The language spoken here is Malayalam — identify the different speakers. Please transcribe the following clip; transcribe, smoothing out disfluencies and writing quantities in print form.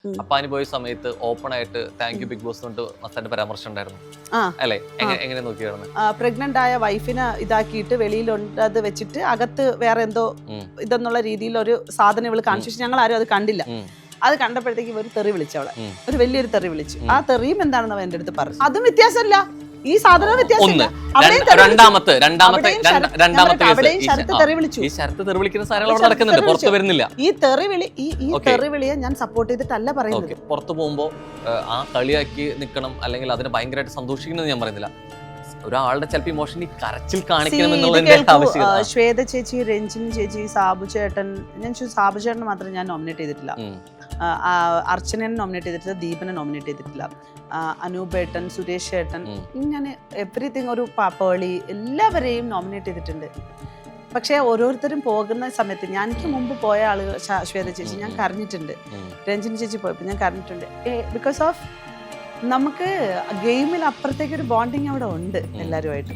Speaker 1: അപ്പാനി പോയ സമയത്ത് ഓപ്പൺ ആയിട്ട് താങ്ക് യു ബിഗ് ബോസ് കൊണ്ട് മസ്താന്റെ പരാമർശം ഉണ്ടായിരുന്നു അല്ലെ? എങ്ങനെ നോക്കിയാണ്
Speaker 2: പ്രഗ്നന്റ് ആയ വൈഫിനെ ഇതാക്കിയിട്ട് വെളിയിലുണ്ട് അത് വെച്ചിട്ട് അകത്ത് വേറെ എന്തോ ഇതെന്നുള്ള രീതിയിൽ ഒരു സാധനം ഇവള് കാണിച്ചു. ഞങ്ങൾ ആരും അത് കണ്ടില്ല. അത് കണ്ടപ്പോഴത്തേക്ക് ഒരു തെറി വിളിച്ചവളെ, ഒരു വലിയൊരു തെറി വിളിച്ചു. ആ തെറിയും എന്താണെന്ന് എന്റെ അടുത്ത് പറഞ്ഞു. അതും വ്യത്യാസമല്ല, ഈ സാധനം വ്യത്യാസമില്ല. ഈ തെറിവിളിയെ ഞാൻ സപ്പോർട്ട് ചെയ്തിട്ടല്ല പറയുന്നത്.
Speaker 1: പുറത്തു പോകുമ്പോ ആ കളിയാക്കി നിൽക്കണം അല്ലെങ്കിൽ അതിനെ ഭയങ്കരമായിട്ട് സന്തോഷിക്കുന്നത് ഞാൻ പറയുന്നില്ല. ഒരാളുടെ ചിലപ്പോൾ ഇമോഷണലി കരച്ചിൽ കാണിക്കണം എന്നുള്ളതിന്റെ ആവശ്യമില്ല.
Speaker 2: ശ്വേത ചേച്ചി, രഞ്ജിൻ ചേച്ചി, സാബു ചേട്ടൻ, ഞാൻ സാബു ചേട്ടനെ മാത്രം ഞാൻ നോമിനേറ്റ് ചെയ്തിട്ടില്ല. അർച്ചനനെ നോമിനേറ്റ് ചെയ്തിട്ടില്ല, ദീപനെ നോമിനേറ്റ് ചെയ്തിട്ടില്ല, അനൂപേട്ടൻ, സുരേഷ് ഏട്ടൻ, ഇങ്ങനെ എവറിത്തിങ്, ഒരു പേളി, എല്ലാവരെയും നോമിനേറ്റ് ചെയ്തിട്ടുണ്ട്. പക്ഷെ ഓരോരുത്തരും പോകുന്ന സമയത്ത് എനിക്ക് മുമ്പ് പോയ ആളുകൾ, ശ്വേത ചേച്ചി ഞാൻ കരഞ്ഞിട്ടുണ്ട്, രഞ്ജിൻ ചേച്ചി പോയപ്പോൾ ഞാൻ കരഞ്ഞിട്ടുണ്ട്. ബിക്കോസ് ഓഫ് നമുക്ക് ഗെയിമിൽ അപ്പുറത്തേക്ക് ഒരു ബോണ്ടിങ് അവിടെ ഉണ്ട് എല്ലാവരുമായിട്ട്.